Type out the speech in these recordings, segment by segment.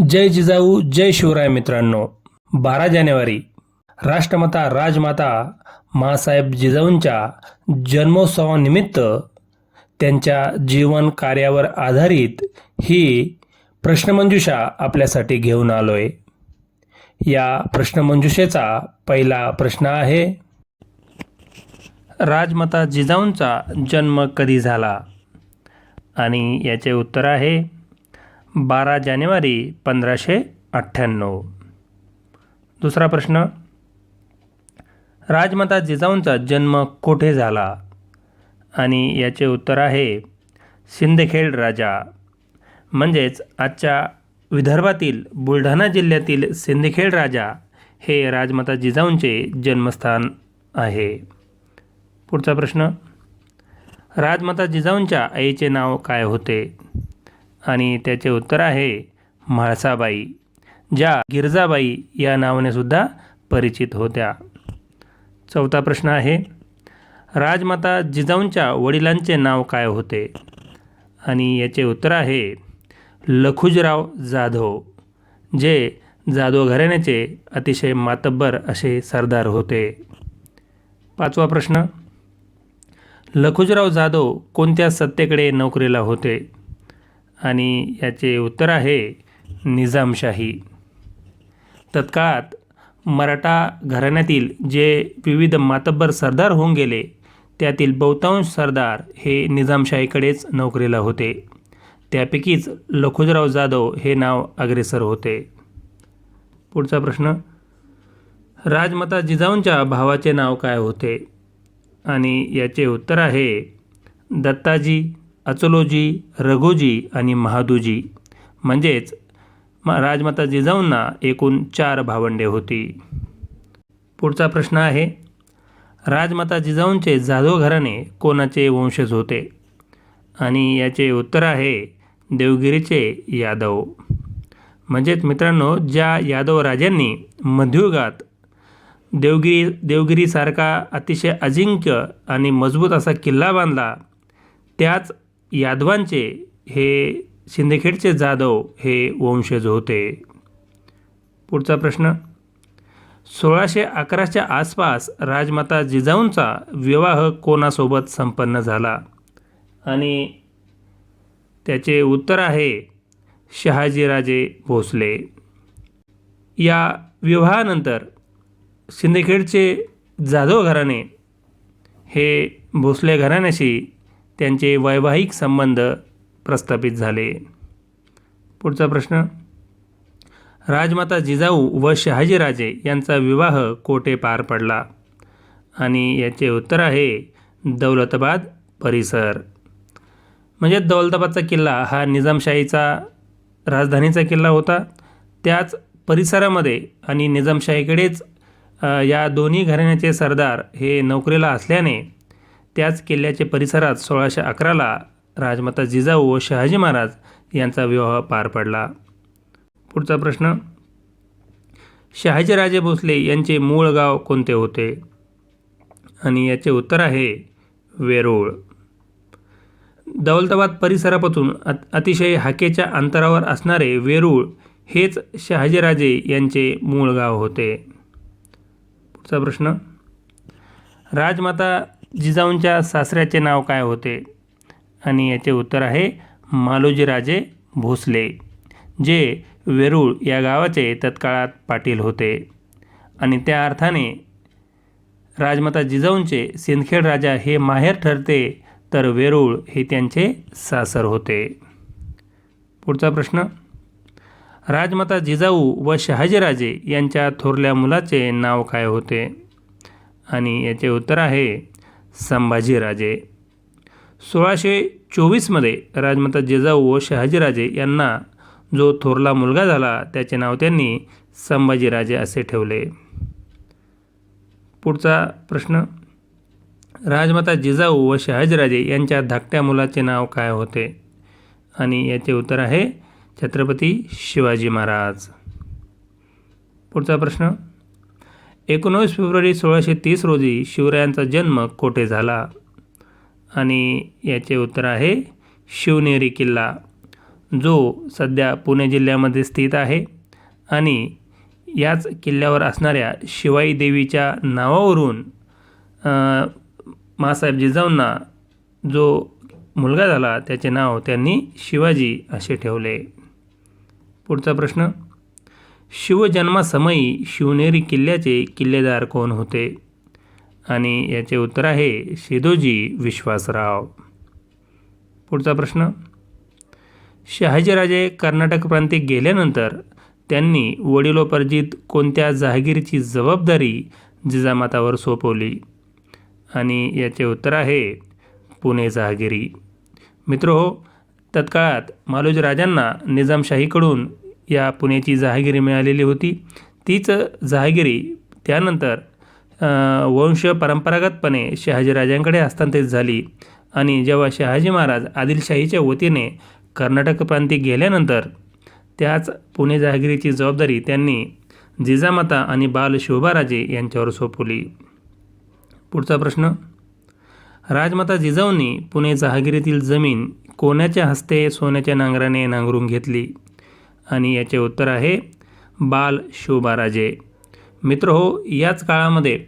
जय जिजाऊ जय शिवराय मित्रांनो. 12 जानेवारी राष्ट्रमाता राजमाता माँसाहेब जिजाऊंच्या जन्मोत्सवानिमित्त त्यांच्या जीवन कार्यावर आधारित ही प्रश्नमंजुषा आपल्यासाठी घेऊन आलोय. या प्रश्नमंजुषेचा पहिला प्रश्न आहे, राजमाता जिजाऊंचा जन्म कधी झाला? आणि याचे उत्तर आहे 12 जानेवारी 1598. दुसरा प्रश्न, राजमाता जिजाऊंचा जन्म कोठे झाला? आणि याचे उत्तर आहे सिंदखेड राजा, म्हणजेच आजच्या विदर्भातील बुलढाणा जिल्ह्यातील सिंदखेड राजा हे राजमाता जिजाऊंचे जन्मस्थान आहे. पुढचा प्रश्न, राजमाता जिजाऊंच्या आईचे नाव काय होते? आणि त्याचे उत्तर आहे म्हाळसाबाई, ज्या गिरजाबाई या नावाने सुद्धा परिचित होत्या. चौथा प्रश्न आहे, राजमाता जिजाऊंच्या वडिलांचे नाव काय होते? आणि याचे उत्तर आहे लखुजीराव जाधव, जे जाधव घराण्याचे अतिशय मातब्बर असे सरदार होते. पाचवा प्रश्न, लखुजीराव जाधव कोणत्या सत्तेकडे नोकरीला होते? आणि याचे उत्तर आहे निजामशाही. तत्काळात मराठा घराण्यातील जे विविध मातब्बर सरदार होऊन गेले त्यातील बहुतांश सरदार हे निजामशाहीकडेच नोकरीला होते. त्यापैकीच लखुजीराव जाधव हे नाव अग्रेसर होते. पुढचा प्रश्न, राजमाता जिजाऊंच्या भावाचे नाव काय होते? आणि याचे उत्तर आहे दत्ताजी, अचलोजी, रघुजी आणि महादूजी, म्हणजेच राजमाता जिजाऊंना एकूण 4 भावंडे होती. पुढचा प्रश्न आहे, राजमाता जिजाऊंचे जाधव घराणे कोणाचे वंशज होते? आणि याचे उत्तर आहे देवगिरीचे यादव. म्हणजेच मित्रांनो, ज्या यादव राजांनी मध्ययुगात देवगिरीसारखा अतिशय अजिंक्य आणि मजबूत असा किल्ला बांधला, त्याच यादवांचे हे सिंदखेडचे जाधव हे वंशज होते. पुढचा प्रश्न, 1611च्या आसपास राजमाता जिजाऊंचा विवाह कोणासोबत संपन्न झाला? आणि त्याचे उत्तर आहे शहाजीराजे भोसले. या विवाहानंतर सिंदखेडचे जाधव घराणे हे भोसले घराण्याशी त्यांचे वैवाहिक संबंध प्रस्थापित झाले. पुढचा प्रश्न, राजमाता जिजाऊ व शहाजीराजे यांचा विवाह कोठे पार पडला? आणि याचे उत्तर आहे दौलताबाद परिसर. म्हणजे दौलताबादचा किल्ला हा निजामशाहीचा राजधानीचा किल्ला होता. त्याच परिसरामध्ये आणि निजामशाहीकडेच या दोन्ही घराण्याचे सरदार हे नोकरीला असल्याने त्याच किल्ल्याच्या परिसरात 1611ला राजमाता जिजाऊ व शहाजी महाराज यांचा विवाह पार पडला. पुढचा प्रश्न, शहाजीराजे भोसले यांचे मूळ गाव कोणते होते? आणि याचे उत्तर आहे वेरूळ. दौलताबाद परिसरापासून अतिशय हाकेच्या अंतरावर असणारे वेरूळ हेच शहाजीराजे यांचे मूळ गाव होते. पुढचा प्रश्न, राजमाता जिजाऊंच्या सासऱ्याचे नाव काय होते? आणि याचे उत्तर आहे मालोजीराजे भोसले, जे वेरूळ या गावाचे तत्काळात पाटील होते. आणि त्या अर्थाने राजमाता जिजाऊंचे सिंदखेड राजा हे माहेर ठरते, तर वेरूळ हे त्यांचे सासर होते. पुढचा प्रश्न, राजमाता जिजाऊ व शहाजीराजे यांच्या थोरल्या मुलाचे नाव काय होते? आणि याचे उत्तर आहे संभाजीराजे. 1624मध्ये राजमाता जिजाऊ व शहाजीराजे यांना जो थोरला मुलगा झाला त्याचे नाव त्यांनी संभाजीराजे असे ठेवले. पुढचा प्रश्न, राजमाता जिजाऊ व शहाजीराजे यांच्या धाकट्या मुलाचे नाव काय होते? आणि याचे उत्तर आहे छत्रपती शिवाजी महाराज. पुढचा प्रश्न, 19 फेब्रुवारी 1630 रोजी शिवरायांचा जन्म कोठे झाला? आणि याचे उत्तर आहे शिवनेरी किल्ला, जो सध्या पुणे जिल्ह्यामध्ये स्थित आहे आणि याच किल्ल्यावर असणाऱ्या शिवाई देवीच्या नावावरून माँसाहेब जिजाऊंना जो मुलगा झाला त्याचे नाव त्यांनी शिवाजी असे ठेवले. पुढचा प्रश्न, शिवजन्मासमयी शिवनेरी किल्ल्याचे किल्लेदार कोण होते? आणि याचे उत्तर आहे सिदोजी विश्वासराव. पुढचा प्रश्न, शहाजीराजे कर्नाटक प्रांती गेल्यानंतर त्यांनी वडिलोपार्जित कोणत्या जहागिरीची जबाबदारी जिजामातावर सोपवली? आणि याचे उत्तर आहे पुणे जहागिरी. मित्रहो, तत्काळात मालोजी राजांना निजामशाहीकडून या पुण्याची जहागिरी मिळालेली होती. तीच जहागिरी त्यानंतर वंश परंपरागतपणे शहाजीराजांकडे हस्तांतरित झाली आणि जेव्हा शहाजी महाराज आदिलशाहीच्या वतीने कर्नाटक प्रांती गेल्यानंतर त्याच पुणे जहागिरीची जबाबदारी त्यांनी जिजामाता आणि बाल शोभाराजे यांच्यावर सोपवली. पुढचा प्रश्न, राजमाता जिजाऊंनी पुणे जहागिरीतील जमीन कोणाच्या हस्ते सोन्याच्या नांगराने नांगरून घेतली? आणि याचे उत्तर आहे बाल शोभाराजे. मित्रहो, याच काळामध्ये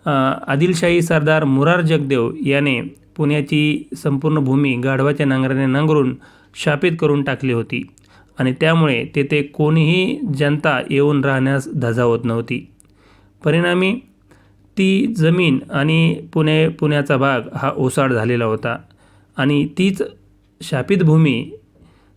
आदिलशाही सरदार मुरार जगदेव याने पुण्याची संपूर्ण भूमी गाढवाच्या नांगराने नांगरून शापित करून टाकली होती आणि त्यामुळे तेथे कोणीही जनता येऊन राहण्यास धजावत नव्हती. परिणामी ती जमीन आणि पुण्याचा भाग हा ओसाड झालेला होता आणि तीच शापित भूमी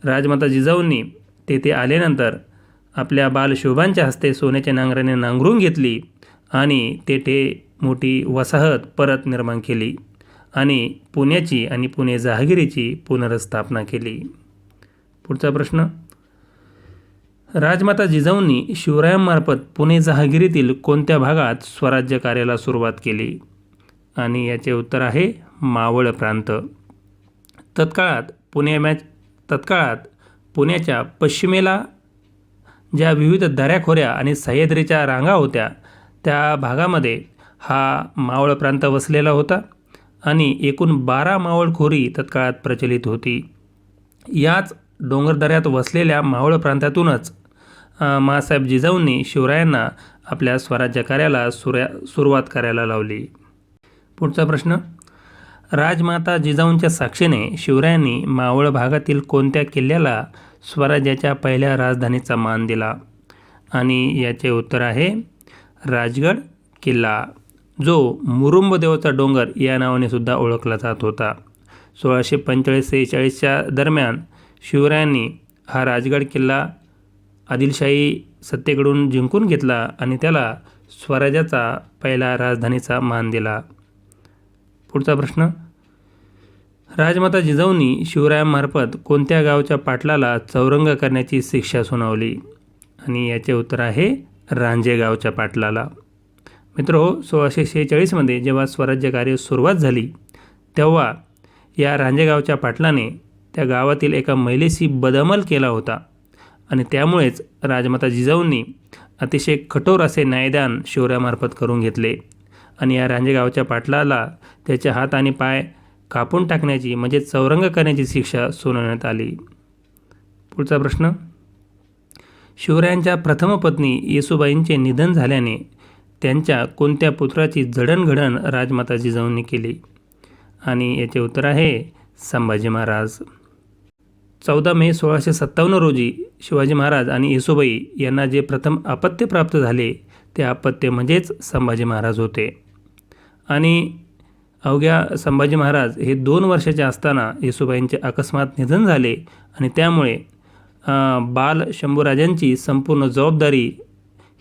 राजमाता जिजाऊंनी तेथे आल्यानंतर आपल्या बालशोभांच्या हस्ते सोन्याच्या नांगराने नांगरून घेतली आणि तेथे मोठी वसाहत परत निर्माण केली आणि पुण्याची आणि पुणे जहागिरीची पुनर्स्थापना केली. पुढचा प्रश्न, राजमाता जिजाऊंनी शिवरायांमार्फत पुणे जहागिरीतील कोणत्या भागात स्वराज्य कार्याला सुरुवात केली? आणि याचे उत्तर आहे मावळ प्रांत. तत्काळात पुण्याच्या पश्चिमेला ज्या विविध दऱ्याखोऱ्या आणि सह्याद्रीच्या रांगा होत्या त्या भागामध्ये हा मावळ प्रांत वसलेला होता आणि एकूण 12 मावळखोरी तत्काळात प्रचलित होती. याच डोंगरदऱ्यात वसलेल्या मावळ प्रांतातूनच माँसाहेब जिजाऊंनी शिवरायांना आपल्या स्वराज्य कार्याला सुरुवात करायला लावली. पुढचा प्रश्न, राजमाता जिजाऊंच्या साक्षीने शिवरायांनी मावळ भागातील कोणत्या किल्ल्याला स्वराज्याच्या पहिल्या राजधानीचा मान दिला? आणि याचे उत्तर आहे राजगड किल्ला, जो मुरुंबदेवचा डोंगर या नावाने सुद्धा ओळखला जात होता. 1645-46च्या दरम्यान शिवरायांनी हा राजगड किल्ला आदिलशाही सत्तेकडून जिंकून घेतला आणि त्याला स्वराज्याचा पहिला राजधानीचा मान दिला. पुढचा प्रश्न, राजमाता जिजाऊंनी शिवरायांमार्फत कोणत्या गावच्या पाटलाला चौरंग करण्याची शिक्षा सुनावली? आणि याचे उत्तर आहे रांजे गावच्या पाटलाला. मित्रहो, 1646मध्ये जेव्हा स्वराज्य कार्य सुरुवात झाली तेव्हा या रांजे गावच्या पाटलाने त्या गावातील एका महिलेशी बदअमल केला होता आणि त्यामुळेच राजमाता जिजाऊंनी अतिशय कठोर असे न्यायदान शिवरायांमार्फत करून घेतले आणि या रांजे गावच्या पाटलाला त्याचे हात आणि पाय कापून टाकण्याची म्हणजे चौरंग करण्याची शिक्षा सुनावण्यात आली. पुढचा प्रश्न, शिवरायांच्या प्रथम पत्नी येसूबाईंचे निधन झाल्याने त्यांच्या कोणत्या पुत्राची जडणघडण राजमाता जिजाऊंनी केली? आणि याचे उत्तर आहे संभाजी महाराज. 14 मे 1657 रोजी शिवाजी महाराज आणि येसूबाई यांना जे प्रथम अपत्य प्राप्त झाले ते अपत्य म्हणजेच संभाजी महाराज होते आणि अवघ्या संभाजी महाराज हे 2 वर्षाचे असताना येसूबाईंचे अकस्मात निधन झाले आणि त्यामुळे बाल शंभूराजांची संपूर्ण जबाबदारी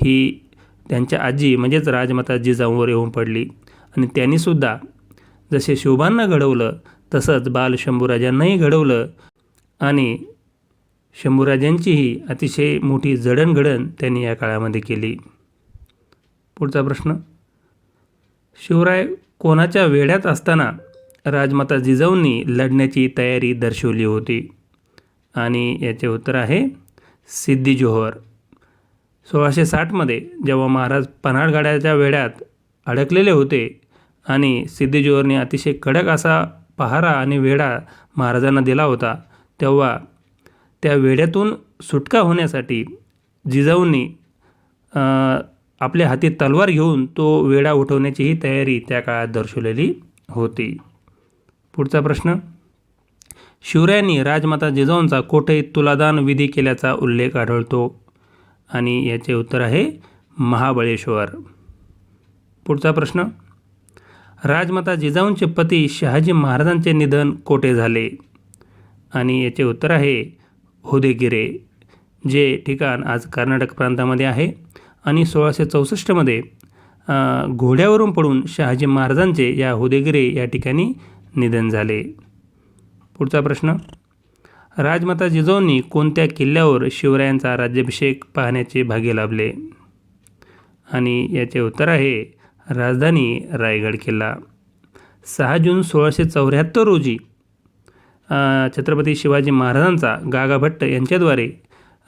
ही त्यांच्या आजी म्हणजेच राजमाता जिजाऊंवर येऊन पडली आणि त्यांनीसुद्धा जसे शोभांना घडवलं तसंच बाल शंभूराजांनाही घडवलं आणि शंभूराजांचीही अतिशय मोठी जडणघडण त्यांनी या काळामध्ये केली. पुढचा प्रश्न, शिवराय कोणाच्या वेढ्यात असताना राजमाता जिजाऊंनी लढण्याची तयारी दर्शवली होती? आणि याचे उत्तर आहे सिद्दी जोहर. 1660मध्ये जेव्हा महाराज पन्हाळगडाच्या वेढ्यात अडकलेले होते आणि सिद्दी जोहरने अतिशय कडक असा पहारा आणि वेढा महाराजांना दिला होता तेव्हा त्या वेढ्यातून सुटका होण्यासाठी जिजाऊंनी आपल्या हाती तलवार घेऊन तो वेढा उठवण्याचीही तयारी त्या काळात दर्शवलेली होती. पुढचा प्रश्न, शिवरायांनी राजमाता जिजाऊंचा कोठे तुलादान विधी केल्याचा उल्लेख आढळतो? आणि याचे उत्तर आहे महाबळेश्वर. पुढचा प्रश्न, राजमाता जिजाऊंचे पती शहाजी महाराजांचे निधन कोठे झाले? आणि याचे उत्तर आहे होदेगिरे, जे ठिकाण आज कर्नाटक प्रांतामध्ये आहे. आणि 1664मध्ये घोड्यावरून पडून शहाजी महाराजांचे या होदेगिरे या ठिकाणी निधन झाले. पुढचा प्रश्न, राजमाता जिजाऊंनी कोणत्या किल्ल्यावर शिवरायांचा राज्याभिषेक पाहण्याचे भाग्य लाभले? आणि याचे उत्तर आहे राजधानी रायगड किल्ला. 6 जून 1674 रोजी छत्रपती शिवाजी महाराजांचा गागाभट्ट यांच्याद्वारे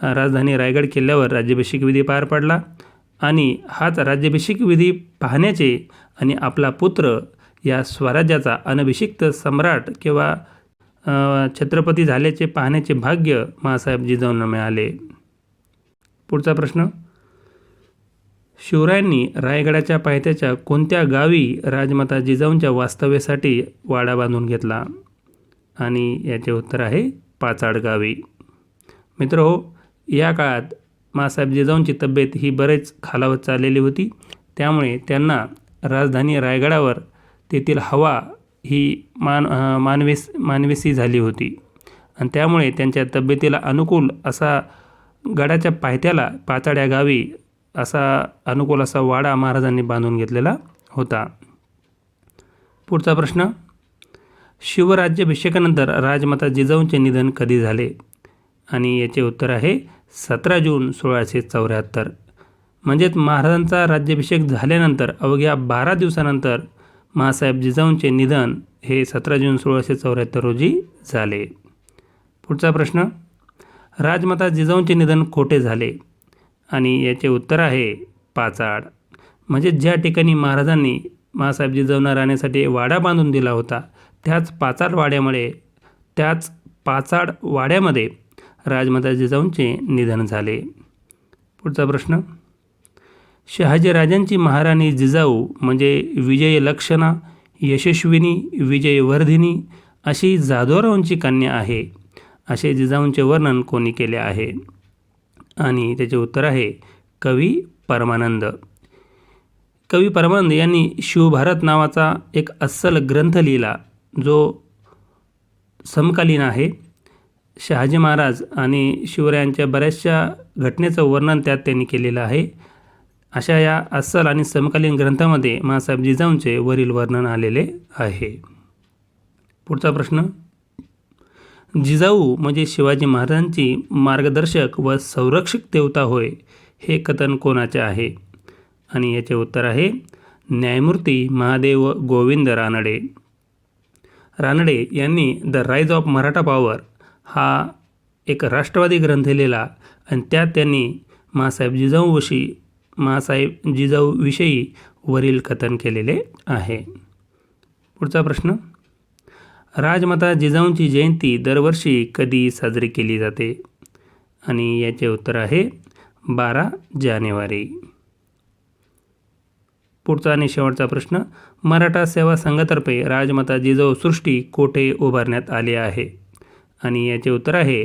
राजधानी रायगड किल्ल्यावर राज्याभिषेक विधी पार पडला. आणि हाच राज्याभिषेक विधी पाहण्याचे आणि आपला पुत्र या स्वराज्याचा अनभिषिक्त सम्राट किंवा छत्रपती झाल्याचे पाहण्याचे भाग्य माँसाहेब जिजाऊंना मिळाले. पुढचा प्रश्न, शिवरायांनी रायगडाच्या पायथ्याच्या कोणत्या गावी राजमाता जिजाऊंच्या वास्तव्यासाठी वाडा बांधून घेतला? आणि याचे उत्तर आहे पाचाड गावी. मित्रहो, या काळात माँसाहेब जिजाऊंची तब्येत ही बरेच खालावत चाललेली होती. त्यामुळे त्यांना राजधानी रायगडावर तेथील हवा ही मानवेसी झाली होती. आणि त्यामुळे त्यांच्या तब्येतीला अनुकूल असा गडाच्या पायथ्याला पाचाड या गावी अनुकूल असा वाडा महाराजांनी बांधून घेतलेला होता. पुढचा प्रश्न, शिवराज्याभिषेकानंतर राजमाता जिजाऊंचे निधन कधी झाले? आणि याचे उत्तर आहे 17 जून 1674. म्हणजेच महाराजांचा राज्याभिषेक झाल्यानंतर अवघ्या 12 दिवसानंतर माँसाहेब जिजाऊंचे निधन हे 17 जून 1674 रोजी झाले. पुढचा प्रश्न, राजमाता जिजाऊंचे निधन कोठे झाले? आणि याचे उत्तर आहे पाचाड. म्हणजे ज्या ठिकाणी महाराजांनी माँसाहेब जिजाऊंना राहण्यासाठी वाडा बांधून दिला होता त्याच पाचाड वाड्यामध्ये राजमाता जिजाऊंचे निधन झाले. पुढचा प्रश्न, शहाजीराजांची महाराणी जिजाऊ म्हणजे विजयलक्षणा, यशस्विनी, विजयवर्धिनी अशी जाधवरावांची कन्या आहे, असे जिजाऊंचे वर्णन कोणी केले आहे? आणि त्याचे उत्तर आहे कवी परमानंद. कवी परमानंद यांनी शिवभारत नावाचा एक अस्सल ग्रंथ लिहिला जो समकालीन आहे. शहाजी महाराज आणि शिवरायांच्या बऱ्याचशा घटनेचं वर्णन त्यात त्यांनी केलेलं आहे. अशा या अस्सल आणि समकालीन ग्रंथामध्ये माँसाहेब जिजाऊंचे वरील वर्णन आलेले आहे. पुढचा प्रश्न, जिजाऊ म्हणजे शिवाजी महाराजांची मार्गदर्शक व संरक्षक देवता होय, हे कथन कोणाचे आहे? आणि याचे उत्तर आहे न्यायमूर्ती महादेव गोविंद रानडे. रानडे यांनी the rise of Maratha power हा एक राष्ट्रवादी ग्रंथ लिहिला आणि त्यात त्यांनी माँसाहेब जिजाऊविषयी वरील कथन केलेले आहे. पुढचा प्रश्न, राजमाता जिजाऊंची जयंती दरवर्षी कधी साजरी केली जाते? आणि याचे उत्तर आहे 12 जानेवारी. पुढचा आणि शेवटचा प्रश्न, मराठा सेवा संघातर्फे राजमाता जिजाऊ सृष्टी कोठे उभारण्यात आली आहे? आणि याचे उत्तर आहे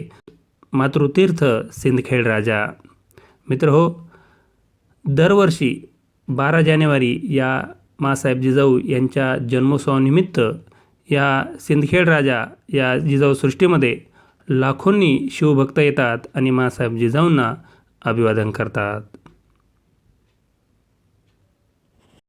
मातृतीर्थ सिंदखेड राजा. मित्रहो, दरवर्षी 12 जानेवारी या माँसाहेब जिजाऊ यांच्या जन्मोत्सवानिमित्त या सिंदखेड राजा या जिजाऊ सृष्टीमध्ये लाखोंनी शिवभक्त येतात आणि माँसाहेब जिजाऊंना अभिवादन करतात.